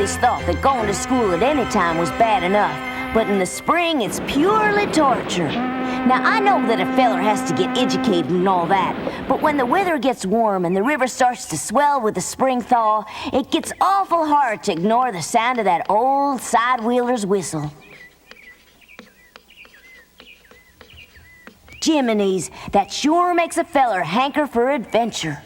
always thought that going to school at any time was bad enough, but in the spring, it's purely torture. Now, I know that a feller has to get educated and all that, but when the weather gets warm and the river starts to swell with the spring thaw, it gets awful hard to ignore the sound of that old side-wheeler's whistle. Jiminy's, that sure makes a feller hanker for adventure.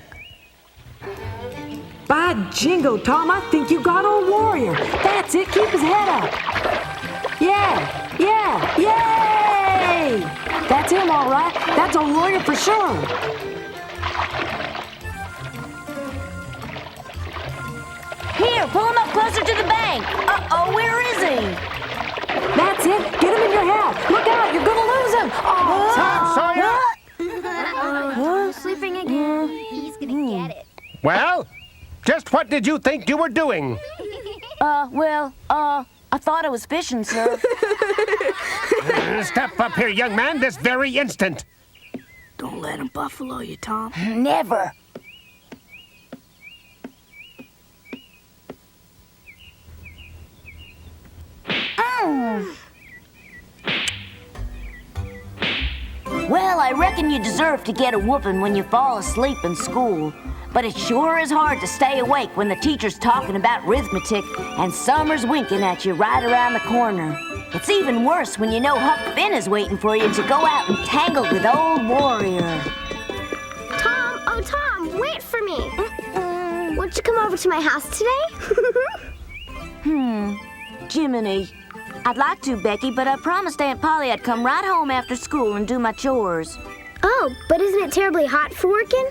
By jingo, Tom, I think you got old warrior. That's it, keep his head up. Yeah, yay! That's him, all right. That's old warrior for sure. Here, pull him up closer to the bank. Uh-oh, where is he? That's it, get him in your hat. Look out, you're gonna lose him. Oh, Tom Sawyer! Sleeping again. He's gonna get it. Well, just what did you think you were doing? I thought I was fishing, sir. Step up here, young man, this very instant. Don't let him buffalo you, Tom. Never. Well, I reckon you deserve to get a whooping when you fall asleep in school. But it sure is hard to stay awake when the teacher's talking about arithmetic and Summer's winking at you right around the corner. It's even worse when you know Huck Finn is waiting for you to go out and tangle with old Warrior. Tom, wait for me. Won't you come over to my house today? Jiminy. I'd like to, Becky, but I promised Aunt Polly I'd come right home after school and do my chores. Oh, but isn't it terribly hot for working?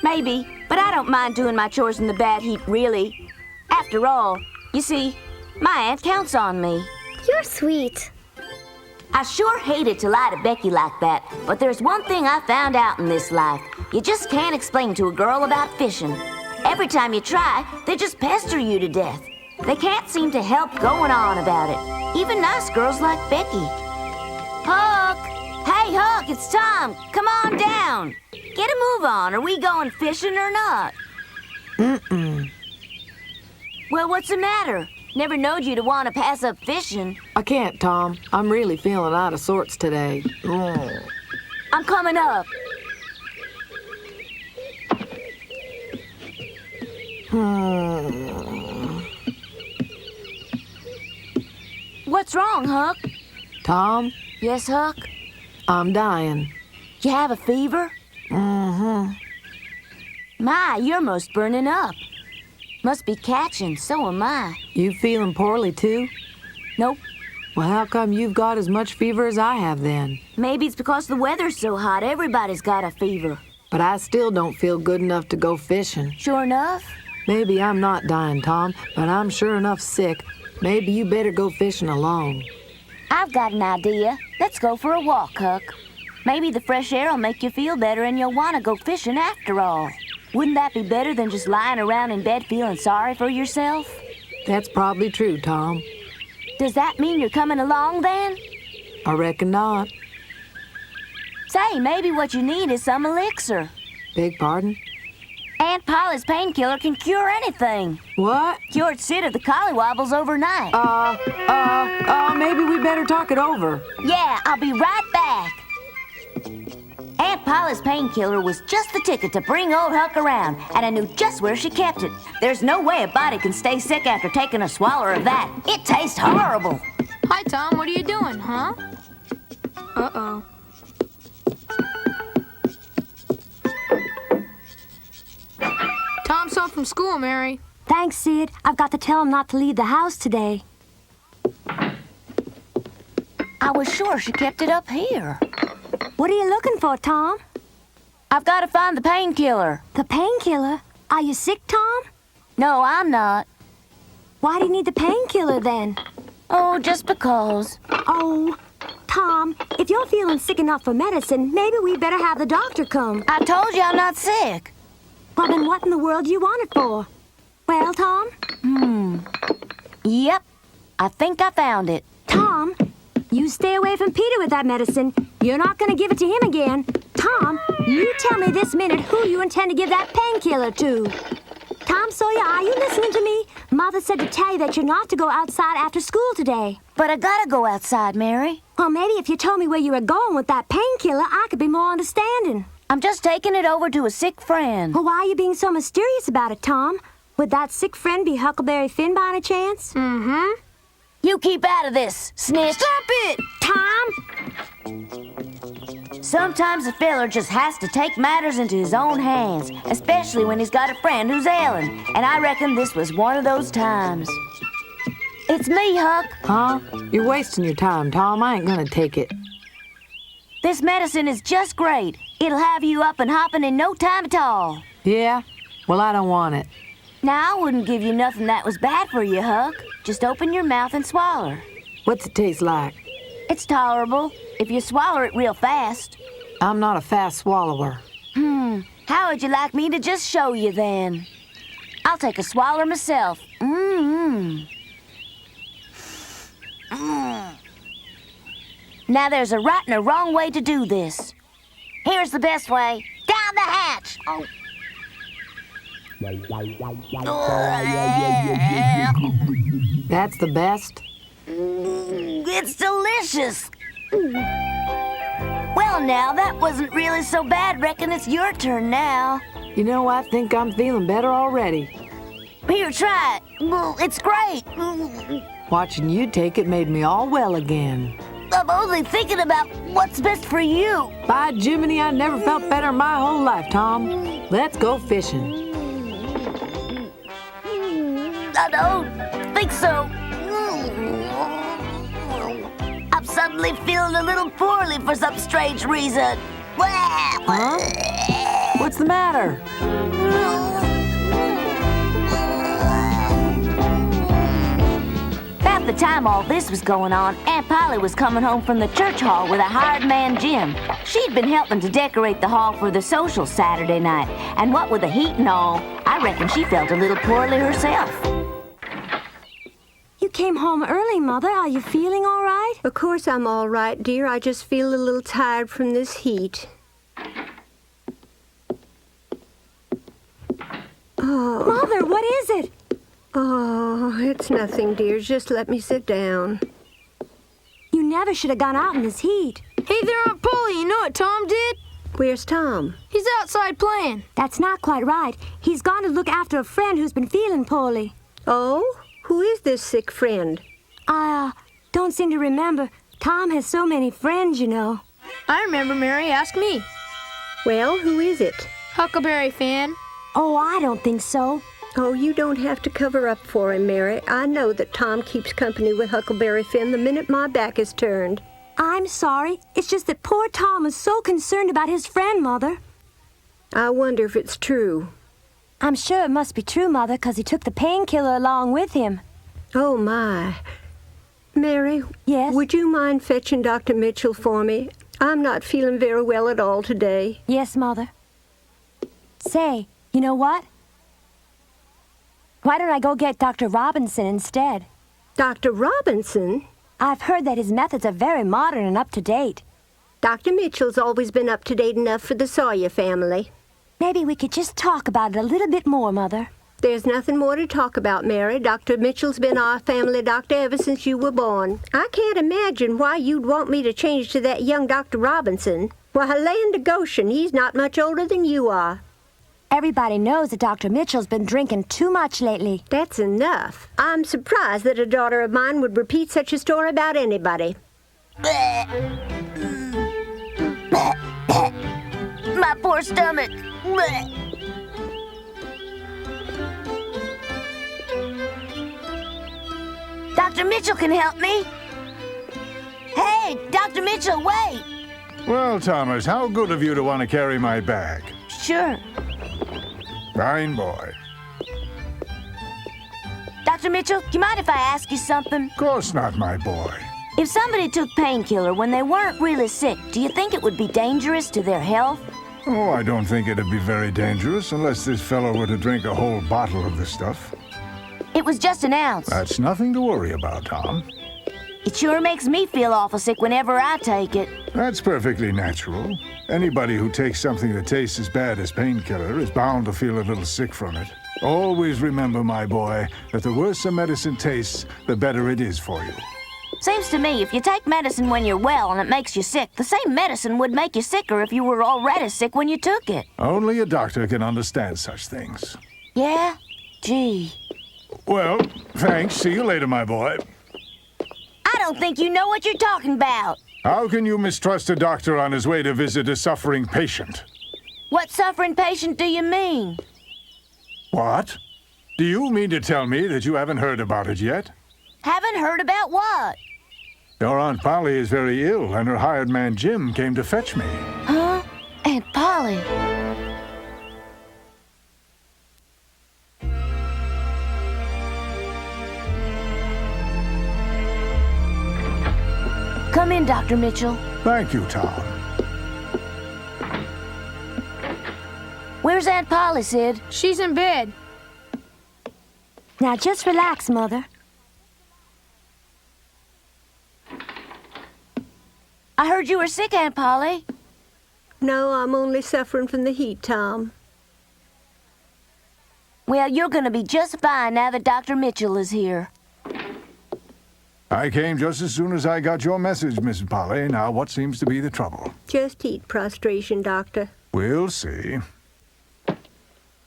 Maybe, but I don't mind doing my chores in the bad heat, really. After all, you see, my aunt counts on me. You're sweet. I sure hated to lie to Becky like that, but there's one thing I found out in this life. You just can't explain to a girl about fishing. Every time you try, they just pester you to death. They can't seem to help going on about it. Even nice girls like Becky. Huck! Hey, Huck, it's Tom. Come on down. Get a move on. Are we going fishing or not? Well, what's the matter? Never knowed you to want to pass up fishing. I can't, Tom. I'm really feeling out of sorts today. I'm coming up. What's wrong, Huck? Tom, Yes, Huck? I'm dying. You have a fever? My, you're most burning up. Must be catching, so am I. You feeling poorly, too? Nope. Well, how come you've got as much fever as I have, then? Maybe it's because the weather's so hot, everybody's got a fever. But I still don't feel good enough to go fishing. Sure enough? Maybe I'm not dying, Tom, but I'm sure enough sick. Maybe you better go fishing alone. I've got an idea. Let's go for a walk, Huck. Maybe the fresh air will make you feel better and you'll want to go fishing after all. Wouldn't that be better than just lying around in bed feeling sorry for yourself? That's probably true, Tom. Does that mean you're coming along, then? I reckon not. Say, maybe what you need is some elixir. Beg pardon? Aunt Polly's painkiller can cure anything. What? Cured Sid of the collywobbles overnight. Maybe we better talk it over. Yeah, I'll be right back. Aunt Polly's painkiller was just the ticket to bring old Huck around, and I knew just where she kept it. There's no way a body can stay sick after taking a swallow of that. It tastes horrible. Hi, Tom. What are you doing, huh? Uh-oh. Tom's home from school, Mary. Thanks, Sid. I've got to tell him not to leave the house today. I was sure she kept it up here. What are you looking for, Tom? I've got to find the painkiller. The painkiller? Are you sick, Tom? No, I'm not. Why do you need the painkiller then? Oh, just because. Oh, Tom, if you're feeling sick enough for medicine, maybe we better have the doctor come. I told you I'm not sick. Well, then what in the world do you want it for? Well, Tom? Yep, I think I found it. Tom, you stay away from Peter with that medicine. You're not going to give it to him again. Tom, you tell me this minute who you intend to give that painkiller to. Tom Sawyer, are you listening to me? Mother said to tell you that you're not to go outside after school today. But I gotta go outside, Mary. Well, maybe if you told me where you were going with that painkiller, I could be more understanding. I'm just taking it over to a sick friend. Well, why are you being so mysterious about it, Tom? Would that sick friend be Huckleberry Finn by any chance? Mm-hmm. You keep out of this, snitch. Stop it! Tom? Sometimes a feller just has to take matters into his own hands, especially when he's got a friend who's ailing. And I reckon this was one of those times. It's me, Huck. Huh? You're wasting your time, Tom. I ain't gonna take it. This medicine is just great. It'll have you up and hopping in no time at all. Yeah? Well, I don't want it. Now, I wouldn't give you nothing that was bad for you, Huck. Just open your mouth and swallow. What's it taste like? It's tolerable if you swallow it real fast. I'm not a fast swallower. How would you like me to just show you then? I'll take a swallow myself. Now there's a right and a wrong way to do this. Here's the best way. Down the hatch. That's the best? It's delicious. Well, now, that wasn't really so bad. Reckon it's your turn now. You know, I think I'm feeling better already. Here, try it. It's great. Watching you take it made me all well again. I'm only thinking about what's best for you. By Jiminy, I never felt better in my whole life, Tom. Let's go fishing. I don't think so. I'm suddenly feeling a little poorly for some strange reason. Huh? What's the matter? About the time all this was going on, Aunt Polly was coming home from the church hall with a hired man, Jim. She'd been helping to decorate the hall for the social Saturday night, and what with the heat and all, I reckon she felt a little poorly herself. You came home early, Mother. Are you feeling all right? Of course I'm all right, dear. I just feel a little tired from this heat. Oh. Mother, what is it? Oh, it's nothing, dear. Just let me sit down. You never should have gone out in this heat. Hey there, Aunt Polly. You know what Tom did? Where's Tom? He's outside playing. That's not quite right. He's gone to look after a friend who's been feeling poorly. Oh? Who is this sick friend? I don't seem to remember. Tom has so many friends, you know. I remember, Mary. Ask me. Well, who is it? Huckleberry Finn. Oh, I don't think so. Oh, you don't have to cover up for him, Mary. I know that Tom keeps company with Huckleberry Finn the minute my back is turned. I'm sorry. It's just that poor Tom is so concerned about his friend, Mother. I wonder if it's true. I'm sure it must be true, Mother, 'cause he took the painkiller along with him. Oh, my. Mary? Yes? Would you mind fetching Dr. Mitchell for me? I'm not feeling very well at all today. Yes, Mother. Say, you know what? Why don't I go get Dr. Robinson instead? Dr. Robinson? I've heard that his methods are very modern and up-to-date. Dr. Mitchell's always been up-to-date enough for the Sawyer family. Maybe we could just talk about it a little bit more, Mother. There's nothing more to talk about, Mary. Dr. Mitchell's been our family doctor ever since you were born. I can't imagine why you'd want me to change to that young Dr. Robinson. Why, land of Goshen, he's not much older than you are. Everybody knows that Dr. Mitchell's been drinking too much lately. That's enough. I'm surprised that a daughter of mine would repeat such a story about anybody. My poor stomach. Dr. Mitchell can help me. Hey, Dr. Mitchell, wait. Well, Thomas, how good of you to want to carry my bag. Sure. Fine boy. Dr. Mitchell, do you mind if I ask you something? Of course not, my boy. If somebody took painkiller when they weren't really sick, do you think it would be dangerous to their health? Oh, I don't think it'd be very dangerous unless this fellow were to drink a whole bottle of the stuff. It was just an ounce. That's nothing to worry about, Tom. It sure makes me feel awful sick whenever I take it. That's perfectly natural. Anybody who takes something that tastes as bad as painkiller is bound to feel a little sick from it. Always remember, my boy, that the worse a medicine tastes, the better it is for you. Seems to me if you take medicine when you're well and it makes you sick, the same medicine would make you sicker if you were already sick when you took it. Only a doctor can understand such things. Yeah? Gee. Well, thanks. See you later, my boy. I don't think you know what you're talking about. How can you mistrust a doctor on his way to visit a suffering patient? What suffering patient do you mean? What? Do you mean to tell me that you haven't heard about it yet? Haven't heard about what? Your Aunt Polly is very ill, and her hired man Jim came to fetch me. Huh? Aunt Polly. Come in, Dr. Mitchell. Thank you, Tom. Where's Aunt Polly, Sid? She's in bed. Now just relax, Mother. I heard you were sick, Aunt Polly. No, I'm only suffering from the heat, Tom. Well, you're gonna be just fine now that Dr. Mitchell is here. I came just as soon as I got your message, Mrs. Polly. Now, what seems to be the trouble? Just heat prostration, Doctor. We'll see.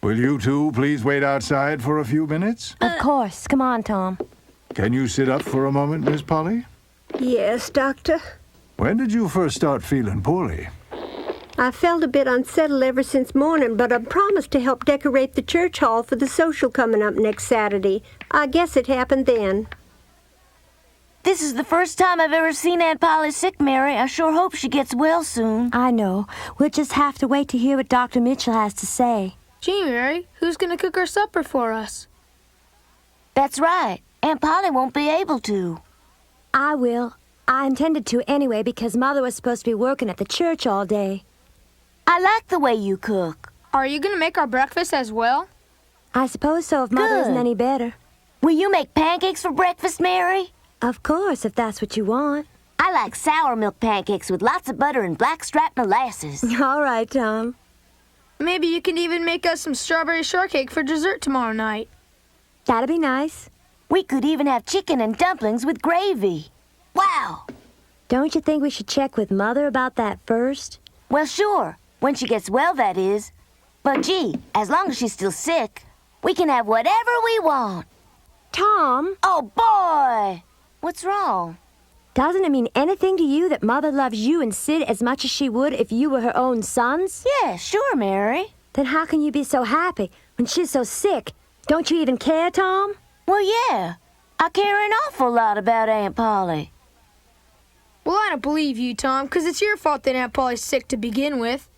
Will you two please wait outside for a few minutes? Of course. Come on, Tom. Can you sit up for a moment, Miss Polly? Yes, Doctor. When did you first start feeling poorly? I felt a bit unsettled ever since morning, but I promised to help decorate the church hall for the social coming up next Saturday. I guess it happened then. This is the first time I've ever seen Aunt Polly sick, Mary. I sure hope she gets well soon. I know. We'll just have to wait to hear what Dr. Mitchell has to say. Gee, Mary, who's gonna cook our supper for us? That's right. Aunt Polly won't be able to. I will. I intended to anyway because Mother was supposed to be working at the church all day. I like the way you cook. Are you gonna make our breakfast as well? I suppose so if Mother isn't Good. any better. Will you make pancakes for breakfast, Mary? Of course, if that's what you want. I like sour milk pancakes with lots of butter and blackstrap molasses. All right, Tom. Maybe you can even make us some strawberry shortcake for dessert tomorrow night. That'd be nice. We could even have chicken and dumplings with gravy. Wow! Don't you think we should check with Mother about that first? Well, sure. When she gets well, that is. But gee, as long as she's still sick, we can have whatever we want. Tom, Oh, boy! What's wrong? doesn't it mean anything to you that Mother loves you and Sid as much as she would if you were her own sons? Yeah, sure, Mary. Then how can you be so happy when she's so sick? Don't you even care, Tom? Well, yeah. I care an awful lot about Aunt Polly. Well, I don't believe you, Tom, 'cause it's your fault that Aunt Polly's sick to begin with.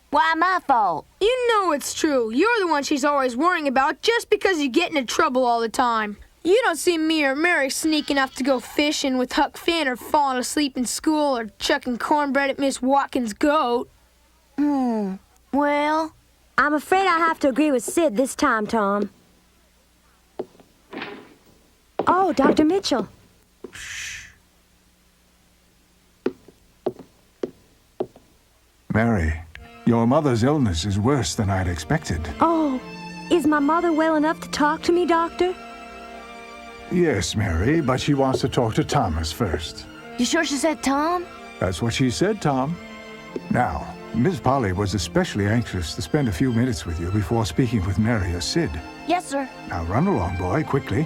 Why my fault? You know it's true. You're the one she's always worrying about just because you get into trouble all the time. You don't see me or Mary sneaking off to go fishing with Huck Finn or falling asleep in school or chucking cornbread at Miss Watkins' goat. Well, I'm afraid I have to agree with Sid this time, Tom. Oh, Dr. Mitchell. Mary, your mother's illness is worse than I'd expected. Oh, is my mother well enough to talk to me, Doctor? Yes, Mary, but she wants to talk to Thomas first. you sure she said Tom? That's what she said, Tom. Now, Miss Polly was especially anxious to spend a few minutes with you before speaking with Mary or Sid. Yes, sir. Now run along, boy, quickly.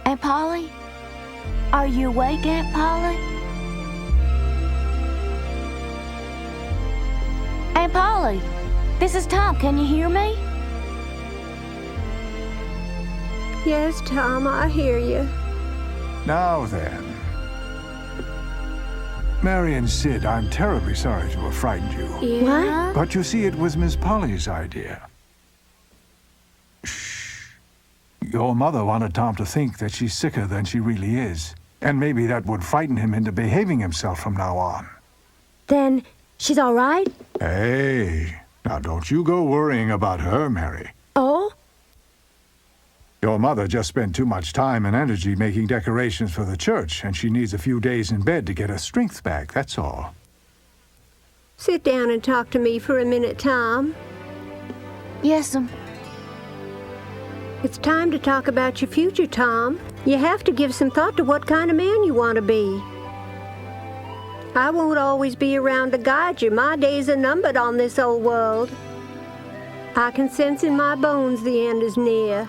Aunt Polly? Are you awake, Aunt Polly? Aunt Polly, this is Tom. Can you hear me? Yes, Tom, I hear you. Now then. Mary and Sid, I'm terribly sorry to have frightened you. Yeah? But you see, it was Miss Polly's idea. Shh. Your mother wanted Tom to think that she's sicker than she really is. And maybe that would frighten him into behaving himself from now on. Then she's all right? Hey, now don't you go worrying about her, Mary. Oh? Your mother just spent too much time and energy making decorations for the church, and she needs a few days in bed to get her strength back, that's all. Sit down and talk to me for a minute, Tom. Yes'm. It's time to talk about your future, Tom. You have to give some thought to what kind of man you want to be. I won't always be around to guide you. My days are numbered on this old world. I can sense in my bones the end is near.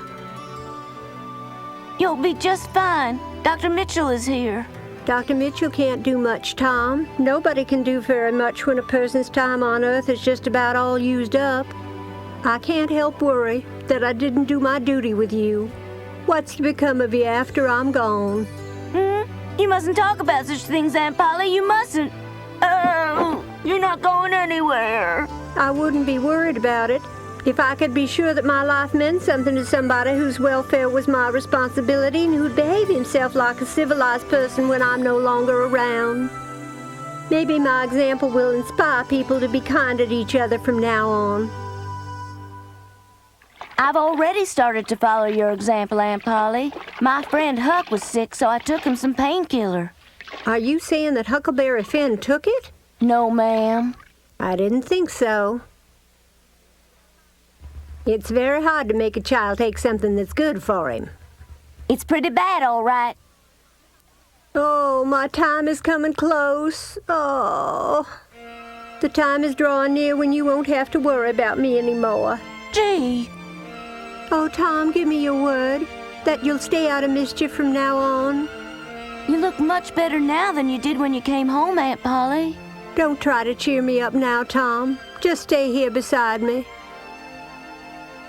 You'll be just fine. Dr. Mitchell is here. Dr. Mitchell can't do much, Tom. Nobody can do very much when a person's time on Earth is just about all used up. I can't help worry that I didn't do my duty with you. What's to become of you after I'm gone? You mustn't talk about such things, Aunt Polly. You mustn't. Oh, you're not going anywhere. I wouldn't be worried about it if I could be sure that my life meant something to somebody whose welfare was my responsibility and who'd behave himself like a civilized person when I'm no longer around. Maybe my example will inspire people to be kind to each other from now on. I've already started to follow your example, Aunt Polly. My friend Huck was sick, so I took him some painkiller. Are you saying that Huckleberry Finn took it? No, ma'am. I didn't think so. It's very hard to make a child take something that's good for him. It's pretty bad, all right. Oh, my time is coming close. Oh. The time is drawing near when you won't have to worry about me anymore. Gee. Oh, Tom, give me your word that you'll stay out of mischief from now on. You look much better now than you did when you came home, Aunt Polly. Don't try to cheer me up now, Tom. Just stay here beside me.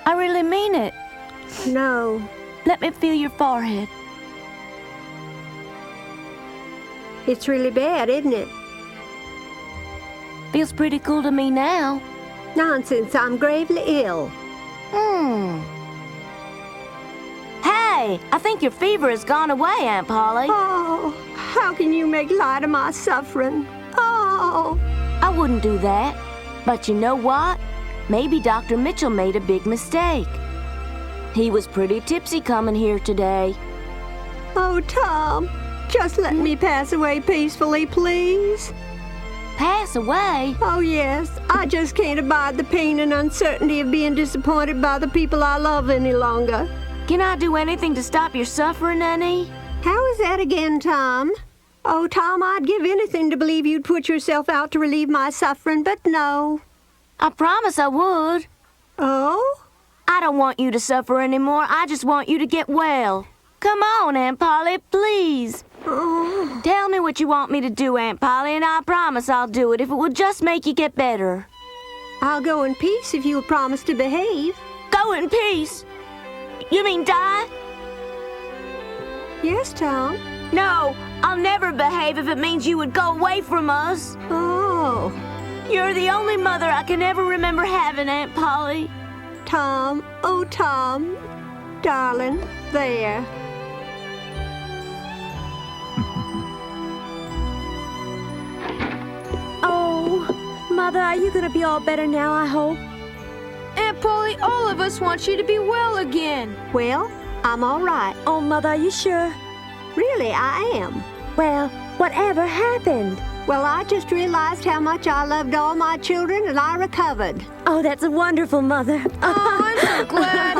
I really mean it. No. Let me feel your forehead. It's really bad, isn't it? Feels pretty cool to me now. Nonsense, I'm gravely ill. Hey, I think your fever has gone away, Aunt Polly. Oh, how can you make light of my suffering? Oh. I wouldn't do that. But you know what? Maybe Dr. Mitchell made a big mistake. He was pretty tipsy coming here today. Oh, Tom, just let me pass away peacefully, please. Pass away? Oh, yes. I just can't abide the pain and uncertainty of being disappointed by the people I love any longer. Can I do anything to stop your suffering any? How is that again, Tom? Oh, Tom, I'd give anything to believe you'd put yourself out to relieve my suffering, but no. I promise I would. Oh? I don't want you to suffer anymore. I just want you to get well. Come on, Aunt Polly, please. Oh. Tell me what you want me to do, Aunt Polly, and I promise I'll do it if it will just make you get better. I'll go in peace if you'll promise to behave. Go in peace? You mean die? Yes, Tom. No, I'll never behave if it means you would go away from us. Oh. You're the only mother I can ever remember having, Aunt Polly. Tom, oh, Tom. Darling, there. Oh, Mother, are you gonna be all better now, I hope? Aunt Polly, all of us want you to be well again. Well, I'm all right. Oh, Mother, are you sure? Really, I am. Well, whatever happened? Well, I just realized how much I loved all my children, and I recovered. Oh, that's wonderful, Mother. Oh, I'm so glad.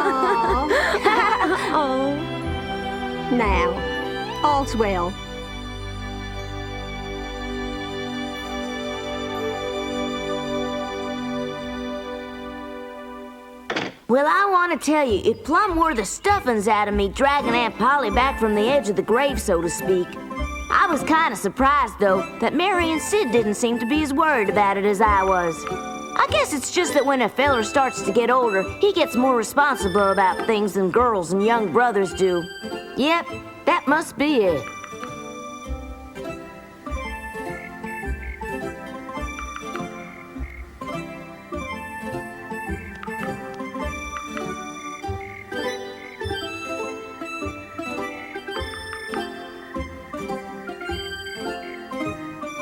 Oh. Now, all's well. Well, I want to tell you, it plumb wore the stuffings out of me dragging Aunt Polly back from the edge of the grave, so to speak. I was kind of surprised, though, that Mary and Sid didn't seem to be as worried about it as I was. I guess it's just that when a feller starts to get older, he gets more responsible about things than girls and young brothers do. Yep, that must be it.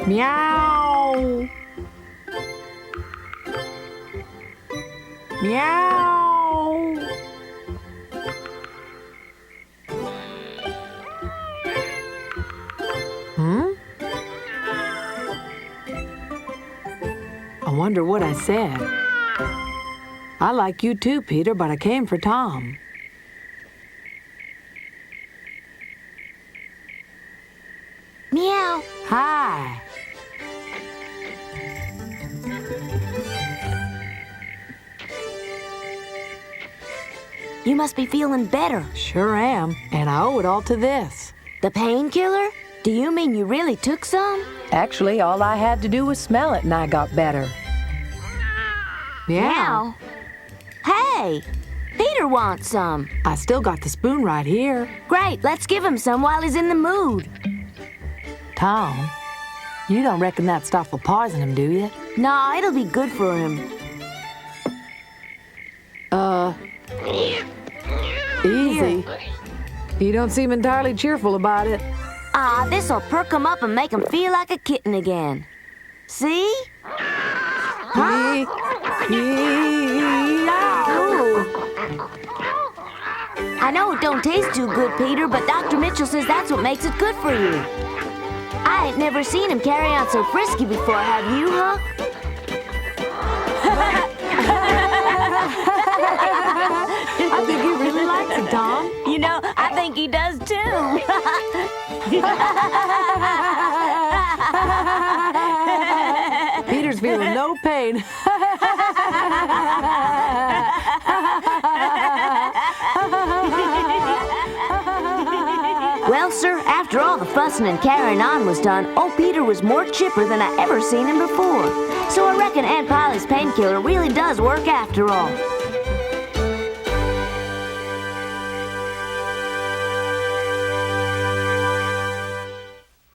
Meow. Meow. I wonder what I said. I like you too, Peter, but I came for Tom. Meow. Hi. You must be feeling better. Sure am, and I owe it all to this. The painkiller? Do you mean you really took some? Actually, all I had to do was smell it and I got better. Meow. Hey, Peter wants some. I still got the spoon right here. Great, let's give him some while he's in the mood. Tom, you don't reckon that stuff will poison him, do you? No, it'll be good for him. Easy. You don't seem entirely cheerful about it. Ah, this'll perk him up and make him feel like a kitten again. See? Huh? I know it don't taste too good, Peter, but Dr. Mitchell says that's what makes it good for you. I ain't never seen him carry on so frisky before, have you, huh? I think he really likes it, Tom. You know, I think he does too. Peter's feeling no pain. Well, sir, after all the fussing and carrying on was done, old Peter was more chipper than I ever seen him before. So I reckon Aunt Polly's painkiller really does work after all.